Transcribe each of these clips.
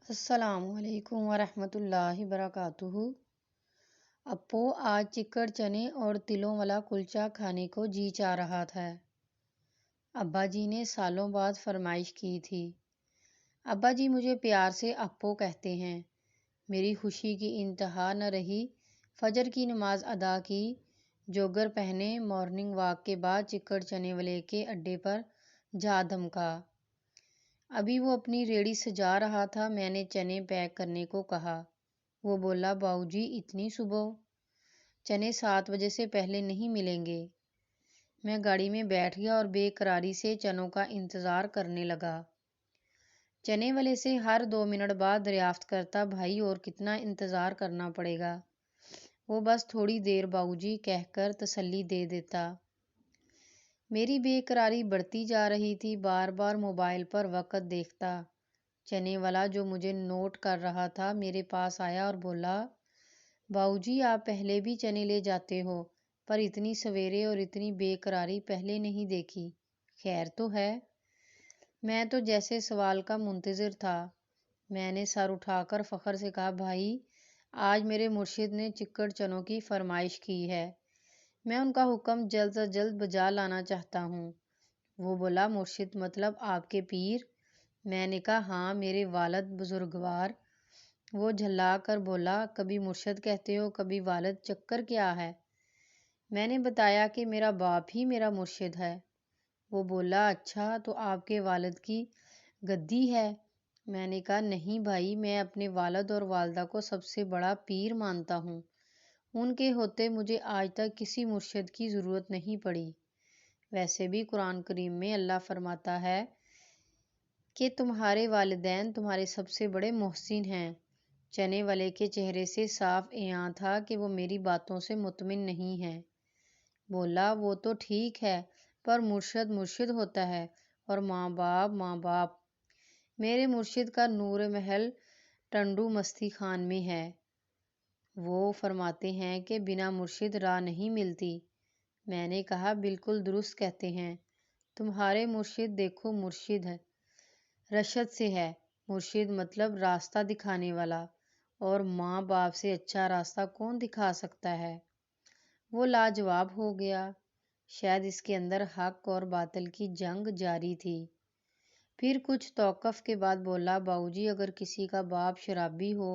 السلام علیکم ورحمۃ اللہ وبرکاتہ۔ اپو آج چکر چنے اور تلوں والا کلچا کھانے کو جی چاہ رہا تھا۔ ابا جی نے سالوں بعد فرمائش کی تھی۔ ابا جی مجھے پیار سے اپو کہتے ہیں۔ میری خوشی کی انتہا نہ رہی۔ فجر کی نماز ادا کی، جوگر پہنے، مارننگ واک کے بعد چکر چنے والے کے اڈے پر جا دھمکا۔ ابھی وہ اپنی ریڑھی سجا رہا تھا، میں نے چنے پیک کرنے کو کہا۔ وہ بولا باؤ جی اتنی صبح؟ چنے 7 بجے سے پہلے نہیں ملیں گے۔ میں گاڑی میں بیٹھ گیا اور بے قراری سے چنوں کا انتظار کرنے لگا۔ چنے والے سے ہر 2 منٹ بعد دریافت کرتا بھائی اور کتنا انتظار کرنا پڑے گا؟ وہ بس تھوڑی دیر باؤ جی کہہ کر تسلی دے دیتا۔ میری بے قراری بڑھتی جا رہی تھی، بار بار موبائل پر وقت دیکھتا۔ چنے والا جو مجھے نوٹ کر رہا تھا میرے پاس آیا اور بولا باؤ جی آپ پہلے بھی چنے لے جاتے ہو، پر اتنی سویرے اور اتنی بے قراری پہلے نہیں دیکھی، خیر تو ہے؟ میں تو جیسے سوال کا منتظر تھا۔ میں نے سر اٹھا کر فخر سے کہا بھائی آج میرے مرشد نے چکر چنوں کی فرمائش کی ہے، میں ان کا حکم جلد از جلد بجا لانا چاہتا ہوں۔ وہ بولا مرشد مطلب آپ کے پیر؟ میں نے کہا ہاں میرے والد بزرگوار۔ وہ جھلا کر بولا کبھی مرشد کہتے ہو کبھی والد، چکر کیا ہے؟ میں نے بتایا کہ میرا باپ ہی میرا مرشد ہے۔ وہ بولا اچھا تو آپ کے والد کی گدی ہے؟ میں نے کہا نہیں بھائی، میں اپنے والد اور والدہ کو سب سے بڑا پیر مانتا ہوں، ان کے ہوتے مجھے آج تک کسی مرشد کی ضرورت نہیں پڑی۔ ویسے بھی قرآن کریم میں اللہ فرماتا ہے کہ تمہارے والدین تمہارے سب سے بڑے محسن ہیں۔ چنے والے کے چہرے سے صاف عیاں تھا کہ وہ میری باتوں سے مطمئن نہیں ہے۔ بولا وہ تو ٹھیک ہے، پر مرشد مرشد ہوتا ہے اور ماں باپ ماں باپ۔ میرے مرشد کا نور محل ٹنڈو مستی خان میں ہے۔ وہ فرماتے ہیں کہ بنا مرشد راہ نہیں ملتی۔ میں نے کہا بالکل درست کہتے ہیں، تمہارے مرشد دیکھو مرشد ہے، رشد سے ہے، مرشد مطلب راستہ دکھانے والا، اور ماں باپ سے اچھا راستہ کون دکھا سکتا ہے؟ وہ لاجواب ہو گیا، شاید اس کے اندر حق اور باطل کی جنگ جاری تھی۔ پھر کچھ توقف کے بعد بولا باؤ جی اگر کسی کا باپ شرابی ہو،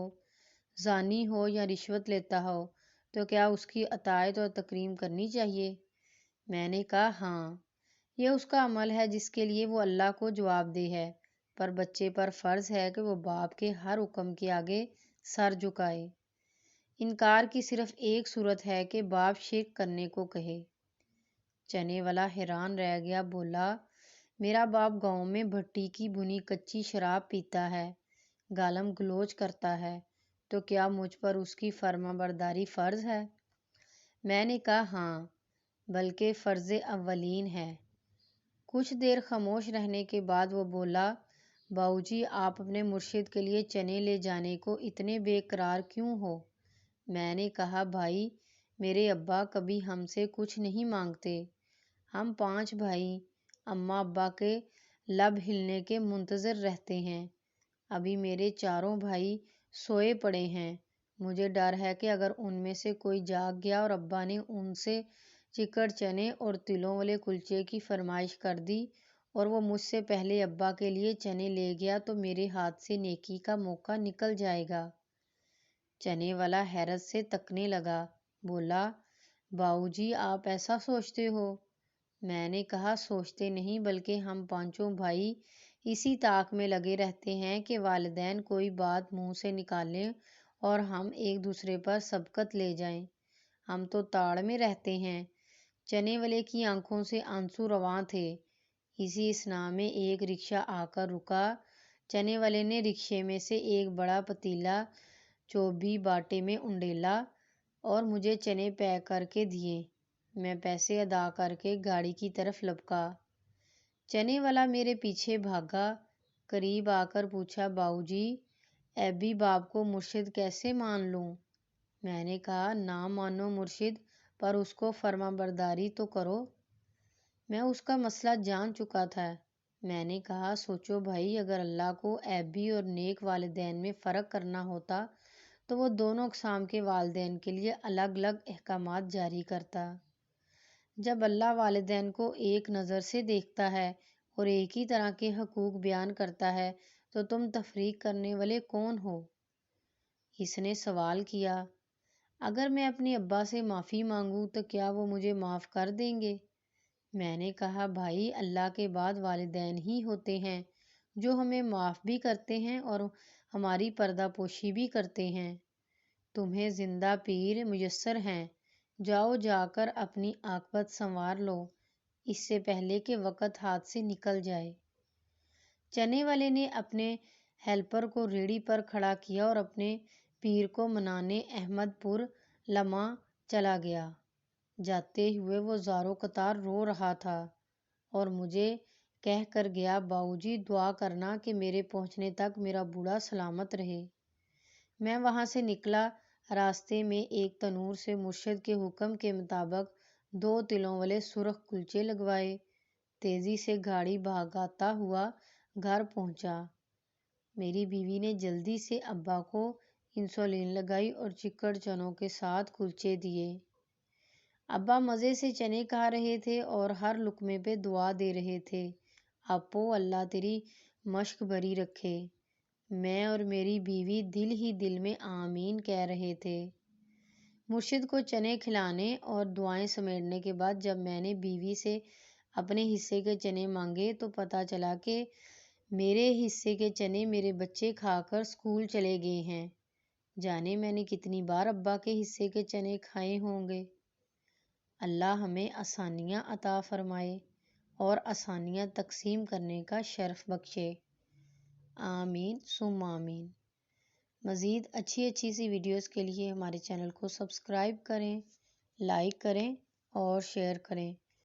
زانی ہو یا رشوت لیتا ہو تو کیا اس کی اطاعت اور تکریم کرنی چاہیے؟ میں نے کہا ہاں، یہ اس کا عمل ہے جس کے لیے وہ اللہ کو جواب دہ ہے، پر بچے پر فرض ہے کہ وہ باپ کے ہر حکم کے آگے سر جھکائے۔ انکار کی صرف ایک صورت ہے کہ باپ شرک کرنے کو کہے۔ چنے والا حیران رہ گیا، بولا میرا باپ گاؤں میں بھٹی کی بھنی کچی شراب پیتا ہے، گالم گلوچ کرتا ہے، تو کیا مجھ پر اس کی فرما برداری فرض ہے؟ میں نے کہا ہاں، بلکہ فرض اولین ہے۔ کچھ دیر خاموش رہنے کے بعد وہ بولا باؤ جی آپ اپنے مرشد کے لیے چنے لے جانے کو اتنے بے قرار کیوں ہو؟ میں نے کہا بھائی میرے ابا کبھی ہم سے کچھ نہیں مانگتے، ہم 5 بھائی اماں ابا کے لب ہلنے کے منتظر رہتے ہیں۔ ابھی میرے 4 بھائی سوئے پڑے ہیں، مجھے ڈر ہے کہ اگر ان میں سے کوئی جاگ گیا اور ابا نے ان سے چکر چنے اور تلوں والے کلچے کی فرمائش کر دی اور وہ مجھ سے پہلے ابا کے لیے چنے لے گیا تو میرے ہاتھ سے نیکی کا موقع نکل جائے گا۔ چنے والا حیرت سے تکنے لگا، بولا باؤ جی آپ ایسا سوچتے ہو؟ میں نے کہا سوچتے نہیں بلکہ ہم 5 بھائی اسی طاق میں لگے رہتے ہیں کہ والدین کوئی بات منہ سے نکالیں اور ہم ایک دوسرے پر سبقت لے جائیں، ہم تو تاڑ میں رہتے ہیں۔ چنے والے کی آنکھوں سے آنسو رواں تھے۔ اسی اثناء میں ایک رکشہ آ کر رکا۔ چنے والے نے رکشے میں سے ایک بڑا پتیلا چوبی باٹے میں انڈیلا اور مجھے چنے پیک کر کے دیے۔ میں پیسے ادا کر کے گاڑی کی طرف لپکا۔ چنے والا میرے پیچھے بھاگا، قریب آ کر پوچھا باؤ جی ایبی باپ کو مرشد کیسے مان لوں؟ میں نے کہا نہ مانو مرشد، پر اس کو فرما برداری تو کرو۔ میں اس کا مسئلہ جان چکا تھا، میں نے کہا سوچو بھائی، اگر اللہ کو عیبی اور نیک والدین میں فرق کرنا ہوتا تو وہ دونوں اقسام کے والدین کے لیے الگ الگ احکامات جاری کرتا۔ جب اللہ والدین کو ایک نظر سے دیکھتا ہے اور ایک ہی طرح کے حقوق بیان کرتا ہے تو تم تفریق کرنے والے کون ہو؟ اس نے سوال کیا۔ اگر میں اپنے ابا سے معافی مانگوں تو کیا وہ مجھے معاف کر دیں گے؟ میں نے کہا بھائی، اللہ کے بعد والدین ہی ہوتے ہیں جو ہمیں معاف بھی کرتے ہیں اور ہماری پردہ پوشی بھی کرتے ہیں۔ تمہیں زندہ پیر میسر ہیں، جاؤ جا کر اپنی عاقبت سنوار لو اس سے پہلے کہ وقت ہاتھ سے نکل جائے۔ چنے والے نے اپنے ہیلپر کو ریڑھی پر کھڑا کیا اور اپنے پیر کو منانے احمد پور لمح چلا گیا۔ جاتے ہوئے وہ زاروں قطار رو رہا تھا اور مجھے کہہ کر گیا باؤجی دعا کرنا کہ میرے پہنچنے تک میرا بوڑھا سلامت رہے۔ میں وہاں سے نکلا۔ راستے میں ایک تنور سے مرشد کے حکم کے مطابق 2 تلوں والے سرخ کلچے لگوائے۔ تیزی سے گاڑی بھاگاتا ہوا گھر پہنچا۔ میری بیوی نے جلدی سے ابا کو انسولین لگائی اور چکڑ چنوں کے ساتھ کلچے دیے۔ ابا مزے سے چنے کھا رہے تھے اور ہر لقمے پہ دعا دے رہے تھے، اپو اللہ تیری مشق بری رکھے۔ میں اور میری بیوی دل ہی دل میں آمین کہہ رہے تھے۔ مرشد کو چنے کھلانے اور دعائیں سمیٹنے کے بعد جب میں نے بیوی سے اپنے حصے کے چنے مانگے تو پتہ چلا کہ میرے حصے کے چنے میرے بچے کھا کر اسکول چلے گئے ہیں۔ جانے میں نے کتنی بار ابا کے حصے کے چنے کھائے ہوں گے۔ اللہ ہمیں آسانیاں عطا فرمائے اور آسانیاں تقسیم کرنے کا شرف بخشے۔ آمین ثم آمین۔ مزید اچھی سی ویڈیوز کے لیے ہمارے چینل کو سبسکرائب کریں، لائک کریں اور شیئر کریں۔